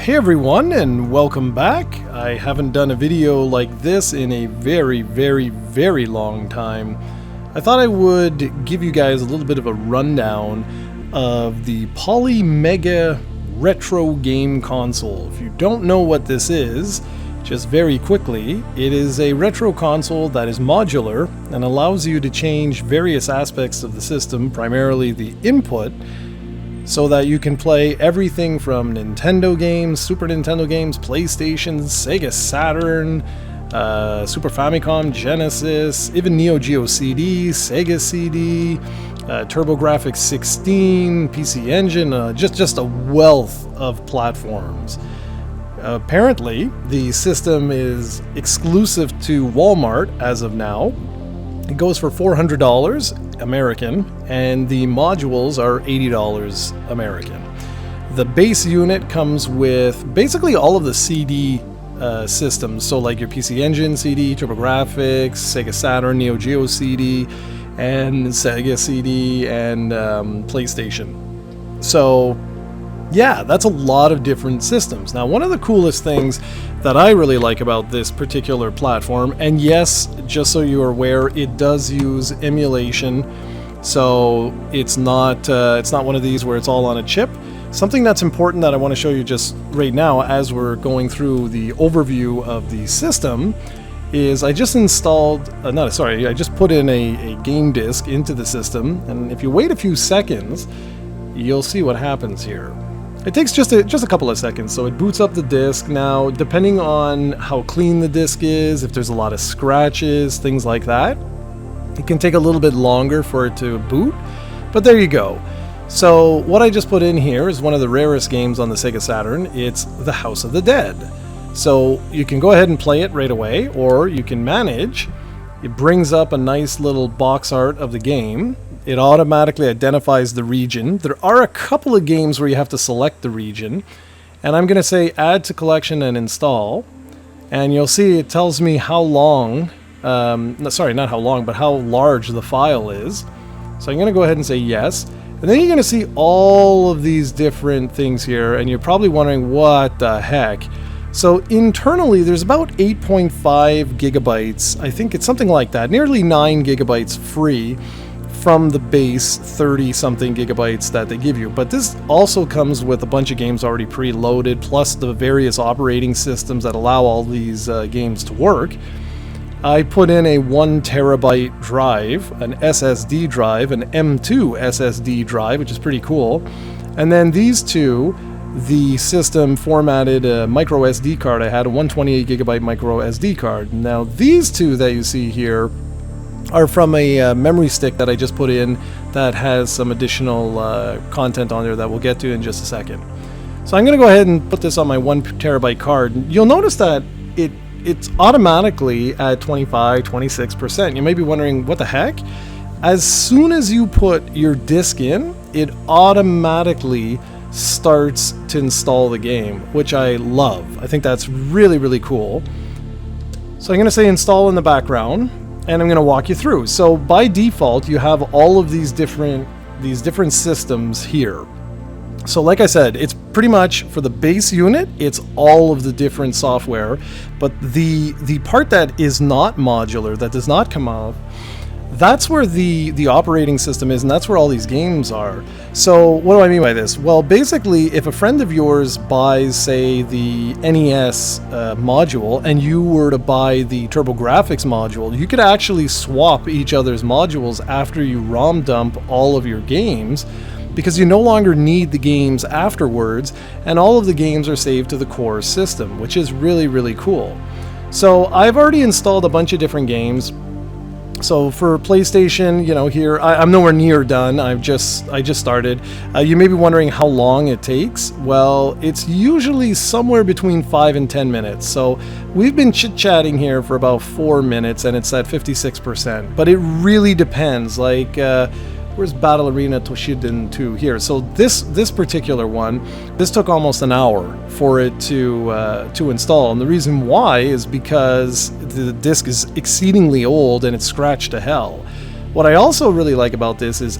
Hey everyone, and welcome back. I haven't done a video like this in a very long time. I thought I would give you guys a little bit of a rundown of the Polymega retro game console. If you don't know what this is, just very quickly, it is a retro console that is modular and allows you to change various aspects of the system, primarily the input, so that you can play everything from Nintendo games, Super Nintendo games, PlayStation, Sega Saturn, Super Famicom, Genesis, even Neo Geo CD, Sega CD, TurboGrafx 16, PC Engine, just a wealth of platforms. Apparently, the system is exclusive to Walmart as of now. It goes for $400 American, and the modules are $80 American. The base unit comes with basically all of the CD systems, so like your PC Engine CD, TurboGrafx, Sega Saturn, Neo Geo CD, and Sega CD, and PlayStation. So yeah, that's a lot of different systems. Now, one of the coolest things that I really like about this particular platform, and yes, just so you are aware, it does use emulation, so it's not one of these where it's all on a chip. Something that's important that I want to show you just right now as we're going through the overview of the system is I just installed, I just put in a game disc into the system, and if you wait a few seconds, you'll see what happens here. It takes just a couple of seconds, so it boots up the disc. Now, depending on how clean the disc is, if there's a lot of scratches, things like that, it can take a little bit longer for it to boot, but there you go. So what I just put in here is one of the rarest games on the Sega Saturn. It's The House of the Dead. So you can go ahead and play it right away, or you can manage. It brings up a nice little box art of the game. It automatically identifies the region. There are a couple of games where you have to select the region, and I'm going to say add to collection and install, and you'll see it tells me how long, not how long, but how large the file is. So I'm going to go ahead and say yes, and then you're going to see all of these different things here, and you're probably wondering what the heck. So internally there's about 8.5 gigabytes, I think it's something like that, nearly 9 gigabytes free from the base 30-something gigabytes that they give you. But this also comes with a bunch of games already preloaded, plus the various operating systems that allow all these games to work. I put in a 1 terabyte drive, an SSD drive, an M2 SSD drive, which is pretty cool. And then these two, the system formatted a micro SD card. I had a 128 gigabyte micro SD card. Now these two that you see here are from a memory stick that I just put in that has some additional content on there that we'll get to in just a second. So I'm going to go ahead and put this on my 1 terabyte card. You'll notice that it's automatically at 26%. You may be wondering, what the heck? As soon as you put your disk in, it automatically starts to install the game, which I love. I think that's really cool. So I'm going to say install in the background, and I'm going to walk you through. So by default, you have all of these different systems here. So like I said, it's pretty much for the base unit, it's all of the different software, but the part that is not modular, that does not come off, that's where the operating system is, and that's where all these games are. So what do I mean by this? Well, basically, if a friend of yours buys, say, the NES module, and you were to buy the TurboGrafx module, you could actually swap each other's modules after you ROM dump all of your games, because you no longer need the games afterwards, and all of the games are saved to the core system, which is really cool. So I've already installed a bunch of different games. So for PlayStation, here I'm nowhere near done. I just started. You may be wondering how long it takes. Well, it's usually somewhere between 5 and 10 minutes. So we've been chit-chatting here for about 4 minutes, and it's at 56%. But it really depends. Like, where's Battle Arena Toshiden 2 here? So this particular one, this took almost an hour for it to install, and the reason why is because the disc is exceedingly old and it's scratched to hell. What I also really like about this is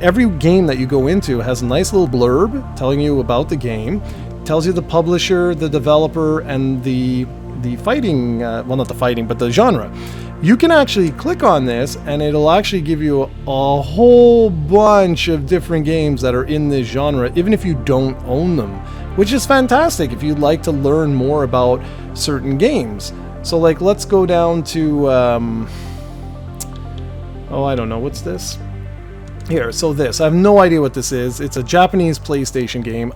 every game that you go into has a nice little blurb telling you about the game, tells you the publisher, the developer, and the fighting, well, not the fighting, but the genre. You can actually click on this and it'll actually give you a whole bunch of different games that are in this genre, even if you don't own them, which is fantastic if you'd like to learn more about certain games. So like, let's go down to, oh, I don't know, what's this? Here, so this, I have no idea what this is. It's a Japanese PlayStation game.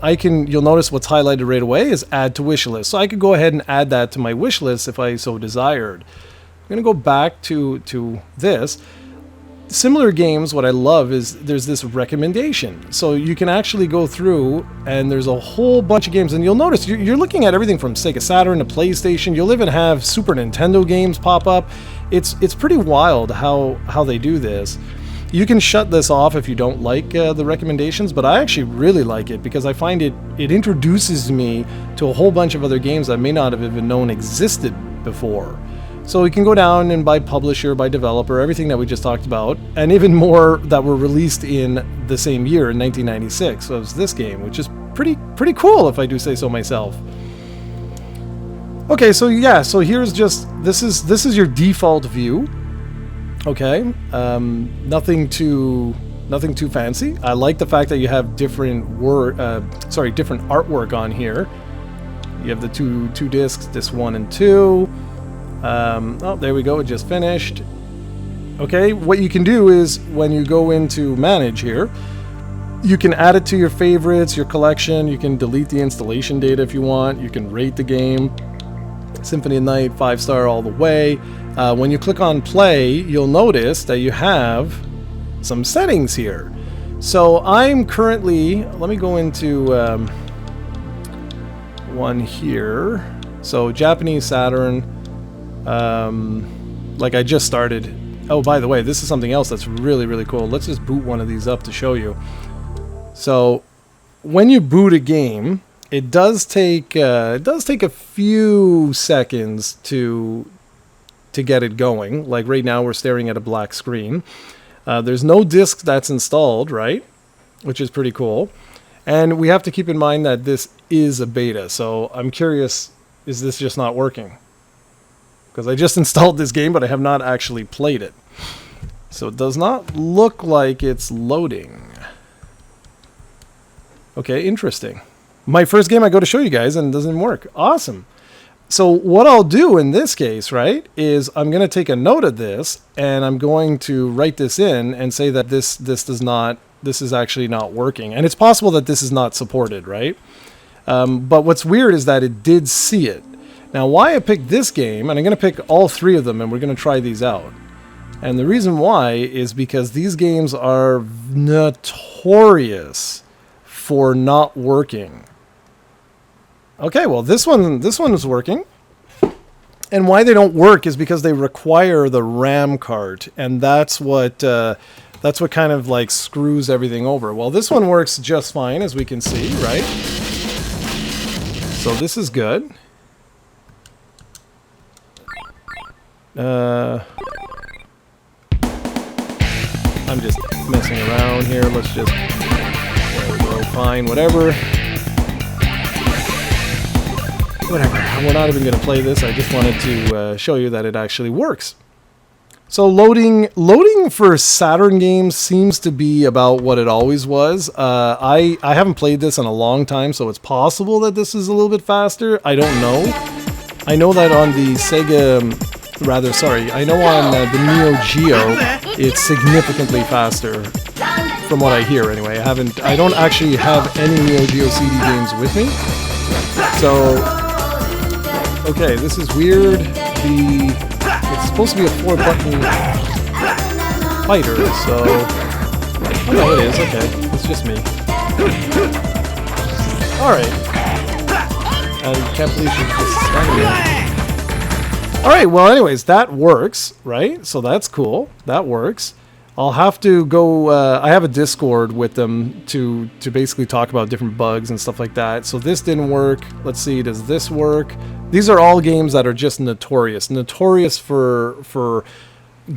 You'll notice what's highlighted right away is add to wish list. So I could go ahead and add that to my wish list if I so desired. I'm gonna go back to this. Similar games, what I love is there's this recommendation. So you can actually go through and there's a whole bunch of games, and you'll notice you're looking at everything from Sega Saturn to PlayStation. You'll even have Super Nintendo games pop up. It's pretty wild how they do this. You can shut this off if you don't like the recommendations, but I actually really like it because I find it introduces me to a whole bunch of other games I may not have even known existed before. So we can go down and by publisher, by developer, everything that we just talked about, and even more that were released in the same year in 1996. So it's this game, which is pretty cool if I do say so myself. Okay, so yeah, so here's just this is your default view. Okay, nothing too fancy. I like the fact that you have different different artwork on here. You have the two discs, disc 1 and 2. Oh, there we go. It just finished. Okay, what you can do is when you go into manage here, you can add it to your favorites, your collection. You can delete the installation data if you want. You can rate the game. Symphony of Night, 5-star all the way. When you click on play, you'll notice that you have some settings here. So I'm currently, let me go into one here. So Japanese Saturn, like I just started. Oh, by the way, this is something else that's really cool. Let's just boot one of these up to show you. So when you boot a game, it does take a few seconds to get it going. Like right now we're staring at a black screen. There's no disk that's installed, right? Which is pretty cool. And we have to keep in mind that this is a beta. So I'm curious, is this just not working? Because I just installed this game, but I have not actually played it. So it does not look like it's loading. Okay, interesting. My first game I go to show you guys and it doesn't work. Awesome. So what I'll do in this case, right, is I'm going to take a note of this and I'm going to write this in and say that this is actually not working. And it's possible that this is not supported, right? But what's weird is that it did see it. Now why I picked this game, and I'm going to pick all three of them and we're going to try these out. And the reason why is because these games are notorious for not working. Okay, well this one is working. And why they don't work is because they require the RAM card, and that's what kind of like screws everything over. Well, this one works just fine, as we can see, right? So this is good. I'm just messing around here. Let's just, there we go, fine, whatever. We're not even going to play this. I just wanted to show you that it actually works. So loading for Saturn games seems to be about what it always was. I haven't played this in a long time, so it's possible that this is a little bit faster. I don't know. I know that on the Sega, I know on the Neo Geo, it's significantly faster, from what I hear anyway. I don't actually have any Neo Geo CD games with me, so okay, this is weird. It's supposed to be a 4-button fighter, so oh no, it is. Okay, it's just me. All right. I can't believe she's just standing there. All right, well, anyways, that works, right? So that's cool. That works. I'll have to go, I have a Discord with them to basically talk about different bugs and stuff like that. So this didn't work. Let's see, does this work? These are all games that are just notorious for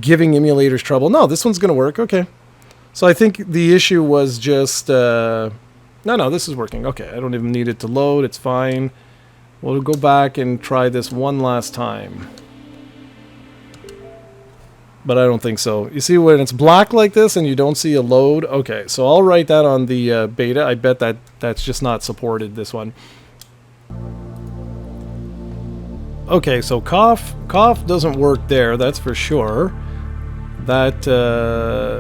giving emulators trouble. No, this one's going to work. Okay. So I think the issue was just, No, this is working. Okay, I don't even need it to load. It's fine. We'll go back and try this one last time. But I don't think so. You see when it's black like this and you don't see a load? Okay, so I'll write that on the beta. I bet that that's just not supported, this one. Okay, so cough doesn't work there, that's for sure. That,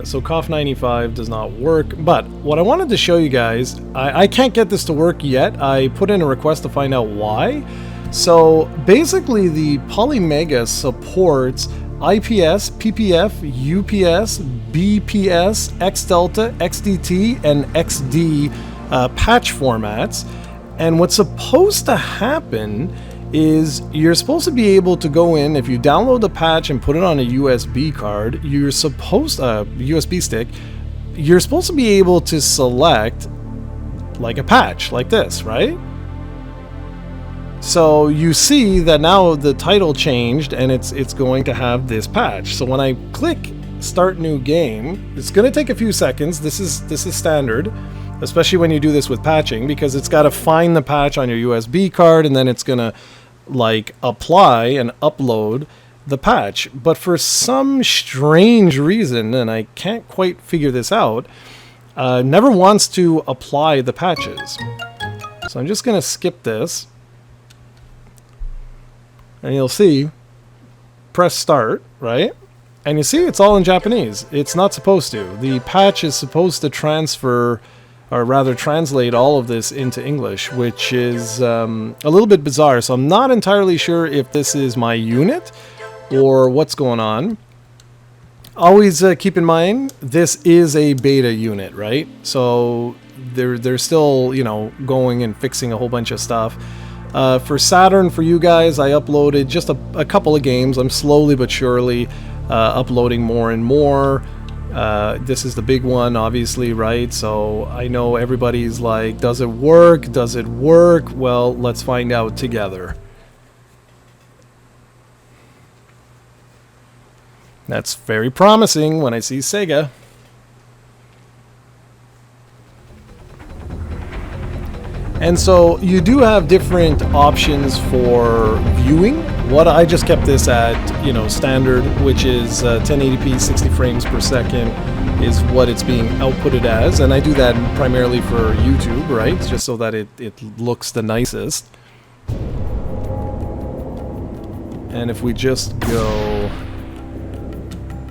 so cough 95 does not work. But what I wanted to show you guys, I can't get this to work yet. I put in a request to find out why. So basically the Polymega supports IPS, PPF, UPS, BPS, XDelta, XDT, and XD patch formats. And what's supposed to happen is you're supposed to be able to go in, if you download the patch and put it on a USB card, you're supposed, USB stick, you're supposed to be able to select like a patch, like this, right? So you see that now the title changed and it's going to have this patch. So when I click start new game, it's going to take a few seconds. This is standard, especially when you do this with patching, because it's got to find the patch on your USB card and then it's going to like apply and upload the patch. But for some strange reason, and I can't quite figure this out, never wants to apply the patches. So I'm just going to skip this. And you'll see, press start, right? And you see it's all in Japanese. It's not supposed to. The patch is supposed to transfer, or rather translate all of this into English, which is a little bit bizarre. So I'm not entirely sure if this is my unit or what's going on. Always keep in mind, this is a beta unit, right? So they're still, you know, going and fixing a whole bunch of stuff. For Saturn, for you guys, I uploaded just a couple of games. I'm slowly but surely uploading more and more. This is the big one, obviously, right? So I know everybody's like, does it work? Does it work? Well, let's find out together. That's very promising when I see Sega. And so you do have different options for viewing. What I just kept this at, you know, standard, which is 1080p 60 frames per second is what it's being outputted as. And I do that primarily for YouTube, right? Just so that it looks the nicest. And if we just go,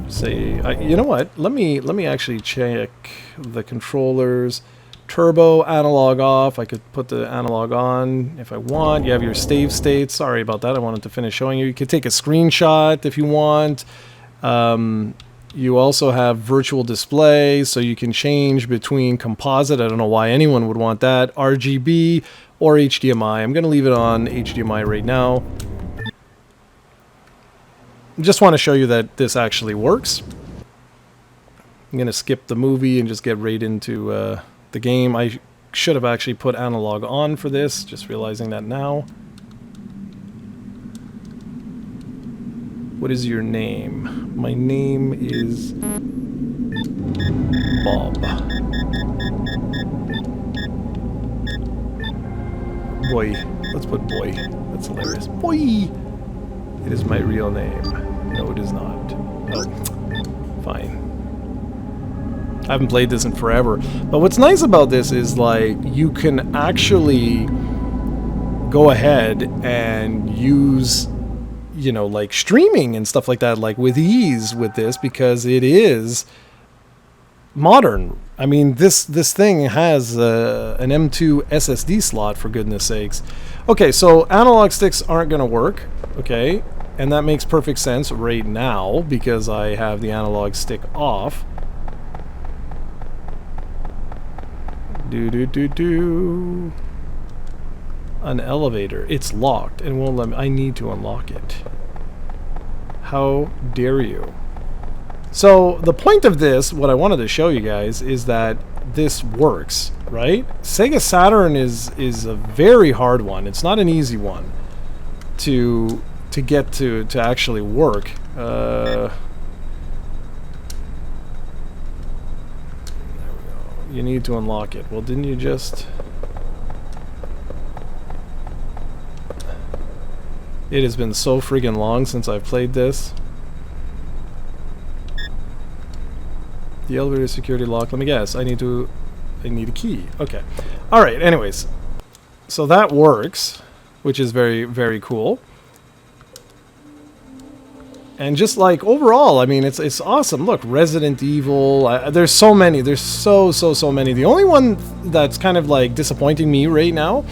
say, you know what? Let me actually check the controllers. Turbo, analog off. I could put the analog on if I want. You have your save state. Sorry about that. I wanted to finish showing you. You could take a screenshot if you want. You also have virtual display, so you can change between composite. I don't know why anyone would want that. RGB or HDMI. I'm going to leave it on HDMI right now. Just want to show you that this actually works. I'm going to skip the movie and just get right into the game. I should have actually put analog on for this, just realizing that now. What is your name? My name is Bob. Boy. Let's put boy. That's hilarious. Boy! It is my real name. No, it is not. Oh, fine. I haven't played this in forever. But what's nice about this is, like, you can actually go ahead and use, you know, like streaming and stuff like that, like with ease with this, because it is modern. I mean, this thing has an M2 SSD slot, for goodness sakes. Okay, so analog sticks aren't going to work, okay? And that makes perfect sense right now, because I have the analog stick off. An elevator. It's locked and won't let me. I need to unlock it. How dare you? So the point of this, what I wanted to show you guys, is that this works, right? Sega Saturn is a very hard one. It's not an easy one to get to actually work. You need to unlock it. Well, didn't you just... It has been so friggin' long since I've played this. The elevator security lock. Let me guess. I need a key. Okay. Alright, anyways. So that works, which is very, very cool. And just like overall, I mean, it's awesome. Look, Resident Evil. There's so many. There's so many. The only one that's kind of like disappointing me right now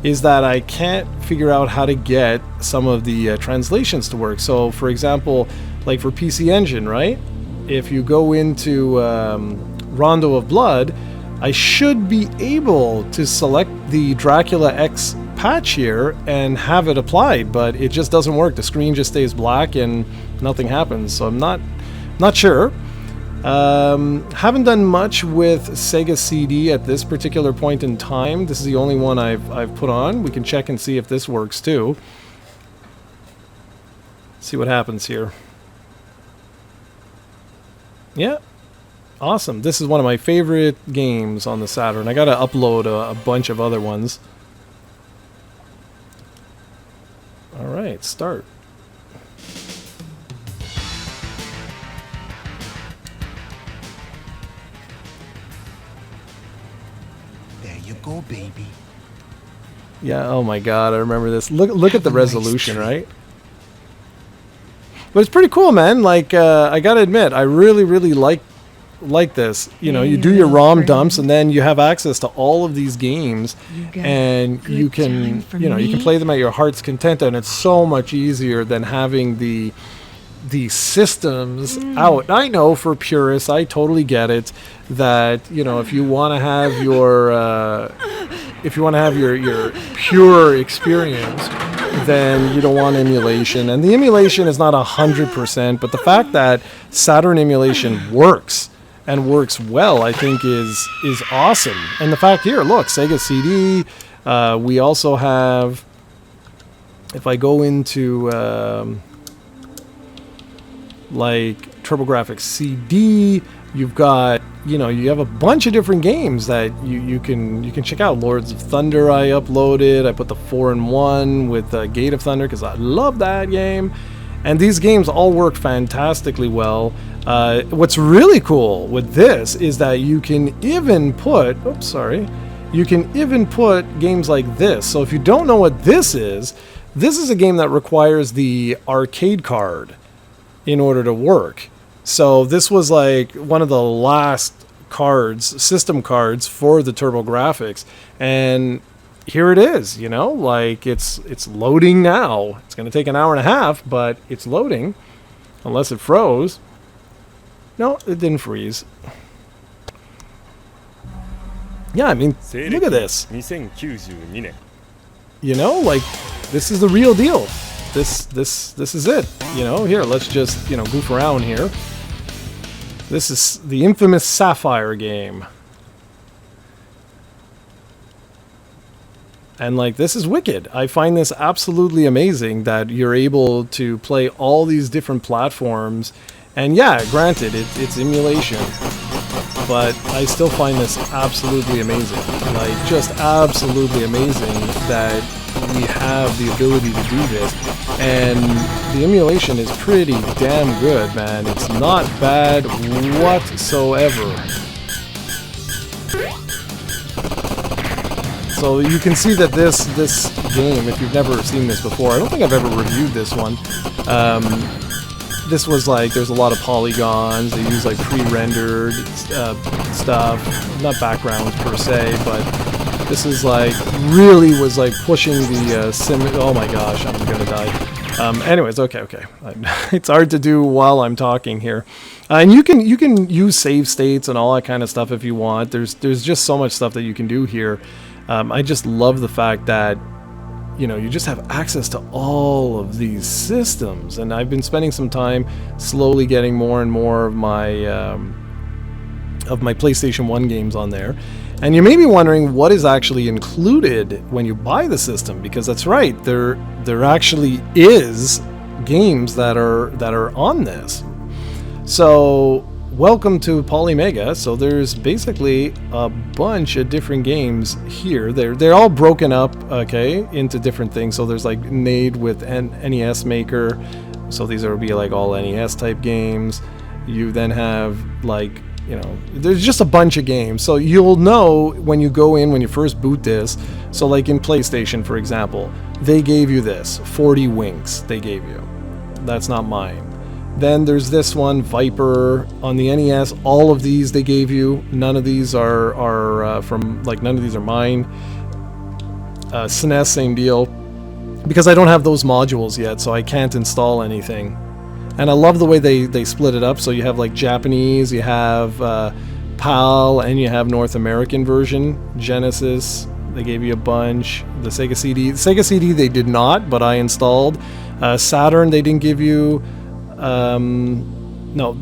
is that I can't figure out how to get some of the translations to work. So, for example, like for PC Engine, right? If you go into Rondo of Blood, I should be able to select the Dracula X patch here and have it applied, but it just doesn't work. The screen just stays black and nothing happens. So I'm not sure. Haven't done much with Sega CD at this particular point in time. This is the only one I've put on. We can check and see if this works too. See what happens here. Yeah, awesome. This is one of my favorite games on the Saturn. I gotta upload a bunch of other ones. Alright, start. There you go, baby. Yeah, oh my god, I remember this. Look at the resolution, right? But it's pretty cool, man. Like, I gotta admit, I really like this. You know, you do your ROM dumps, and then you have access to all of these games, and you can, you know, you can play them at your heart's content, and it's so much easier than having the systems out. I know for purists, I totally get it, that, you know, if you want to have your pure experience, then you don't want emulation. And the emulation is not 100%, but the fact that Saturn emulation works and works well, I think is awesome. And the fact here, look, Sega CD, we also have, if I go into like TurboGrafx CD, you've got, you know, you have a bunch of different games that you can check out. Lords of Thunder I uploaded. I put the 4-in-1 with Gate of Thunder because I love that game. And these games all work fantastically well. What's really cool with this is that you can even put, you can even put games like this. So if you don't know what this is a game that requires the arcade card in order to work. So this was like one of the last cards, system cards for the TurboGrafx, and here it is, you know, like it's loading now. It's going to take an hour and a half, but it's loading, unless it froze. No, it didn't freeze. Yeah, I mean, look at this. You know, like, this is the real deal. This is it. You know, here, let's just, you know, goof around here. This is the infamous Sapphire game. And like, this is wicked. I find this absolutely amazing that you're able to play all these different platforms. And yeah, granted, it's emulation, but I still find this absolutely amazing. Like, just absolutely amazing that we have the ability to do this. And the emulation is pretty damn good, man. It's not bad whatsoever. So you can see that this game, if you've never seen this before, I don't think I've ever reviewed this one. This was like, there's a lot of polygons. They use like pre-rendered stuff, not backgrounds per se, but this is like, really was like pushing the sim. Oh my gosh, I'm gonna die. Anyways, okay. It's hard to do while I'm talking here. And you can use save states and all that kind of stuff if you want. There's just so much stuff that you can do here. I just love the fact that, you know, you just have access to all of these systems. And I've been spending some time slowly getting more and more of my PlayStation 1 games on there. And you may be wondering what is actually included when you buy the system, because that's right, there actually is games that are on this. So welcome to Polymega. So there's basically a bunch of different games here. They're all broken up, okay, into different things. So there's like made with NES Maker. So these will be like all NES type games. You then have like, you know, there's just a bunch of games. So you'll know when you go in, when you first boot this. So like in PlayStation, for example, they gave you this 40 Winks. They gave you. That's not mine. Then there's this one, Viper, on the NES. All of these they gave you. None of these are from, like, none of these are mine. SNES, same deal. Because I don't have those modules yet, so I can't install anything. And I love the way they split it up. So you have, like, Japanese, you have PAL, and you have North American version. Genesis, they gave you a bunch. The Sega CD. The Sega CD they did not, but I installed. Saturn, they didn't give you. No,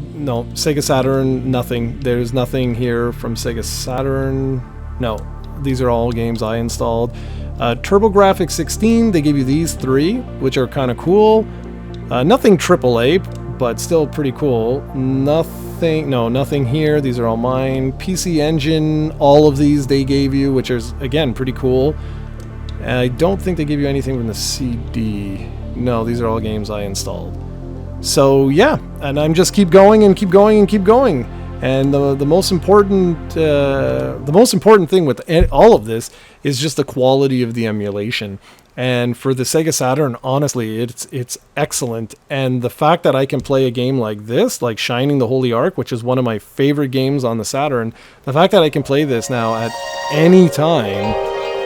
Sega Saturn, nothing. There's nothing here from Sega Saturn. No, these are all games I installed. TurboGrafx 16, they give you these three, which are kind of cool. Nothing AAA, but still pretty cool. Nothing here. These are all mine. PC Engine, all of these they gave you, which is, again, pretty cool. I don't think they give you anything from the CD. No, these are all games I installed. So yeah, and I'm just keep going and keep going and keep going. And the most important thing with all of this is just the quality of the emulation. And for the Sega Saturn, honestly, it's excellent. And the fact that I can play a game like this, like Shining the Holy Ark, which is one of my favorite games on the Saturn, the fact that I can play this now at any time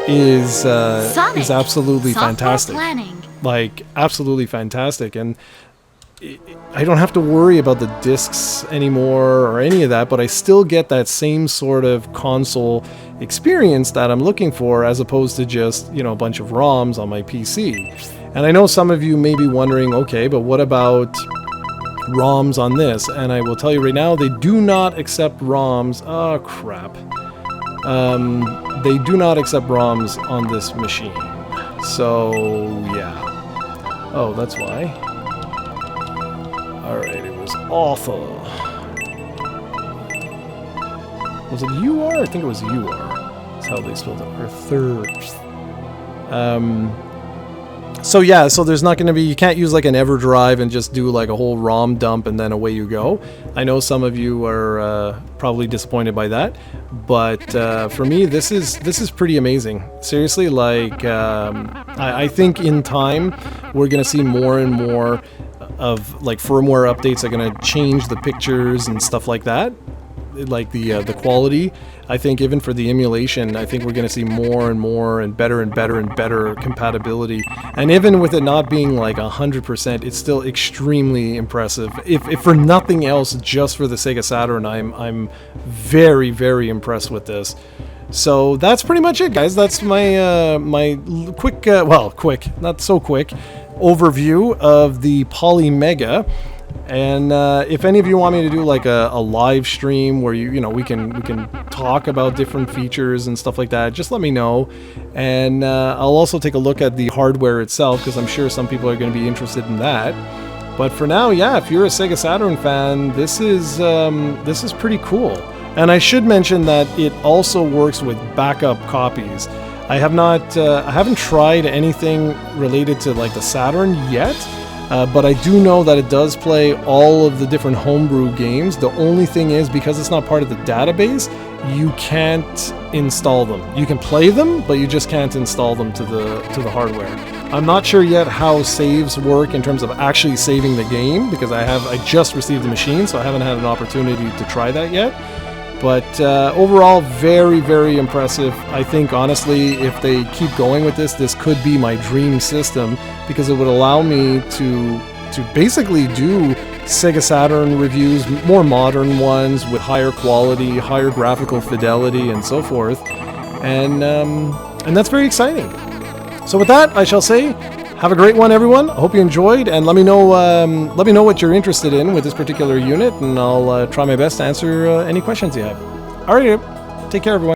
is absolutely fantastic. Like, absolutely fantastic. And I don't have to worry about the discs anymore or any of that, but I still get that same sort of console experience that I'm looking for, as opposed to just, you know, a bunch of ROMs on my PC. And I know some of you may be wondering, okay, but what about ROMs on this? And I will tell you right now, they do not accept ROMs. Oh, crap. They do not accept ROMs on this machine. So, yeah. Oh, that's why. Alright, it was awful. Was it UR? I think it was UR. That's how they spelled it. Or third. So yeah, so there's not going to be, you can't use like an EverDrive and just do like a whole ROM dump and then away you go. I know some of you are probably disappointed by that, but for me, this is pretty amazing. Seriously, like I think in time we're going to see more and more of like firmware updates are going to change the pictures and stuff like that, like the quality. I think even for the emulation, I think we're going to see more and more and better and better and better compatibility. And even with it not being like 100%, it's still extremely impressive. If for nothing else, just for the Sega Saturn, I'm very, very impressed with this. So that's pretty much it, guys. That's my my quick, quick, not so quick, overview of the Polymega. And if any of you want me to do like a live stream where you know we can talk about different features and stuff like that, just let me know. And I'll also take a look at the hardware itself, because I'm sure some people are going to be interested in that. But for now, yeah, if you're a Sega Saturn fan, this is pretty cool. And I should mention that it also works with backup copies. I haven't tried anything related to like the Saturn yet, but I do know that it does play all of the different homebrew games. The only thing is, because it's not part of the database, you can't install them. You can play them, but you just can't install them to the hardware. I'm not sure yet how saves work in terms of actually saving the game, because I just received the machine, so I haven't had an opportunity to try that yet. But overall, very, very impressive. I think, honestly, if they keep going with this could be my dream system, because it would allow me to basically do Sega Saturn reviews, more modern ones with higher quality, higher graphical fidelity, and so forth. And that's very exciting. So with that, I shall say, have a great one, everyone. I hope you enjoyed, and let me know what you're interested in with this particular unit, and I'll try my best to answer any questions you have. All right, take care, everyone.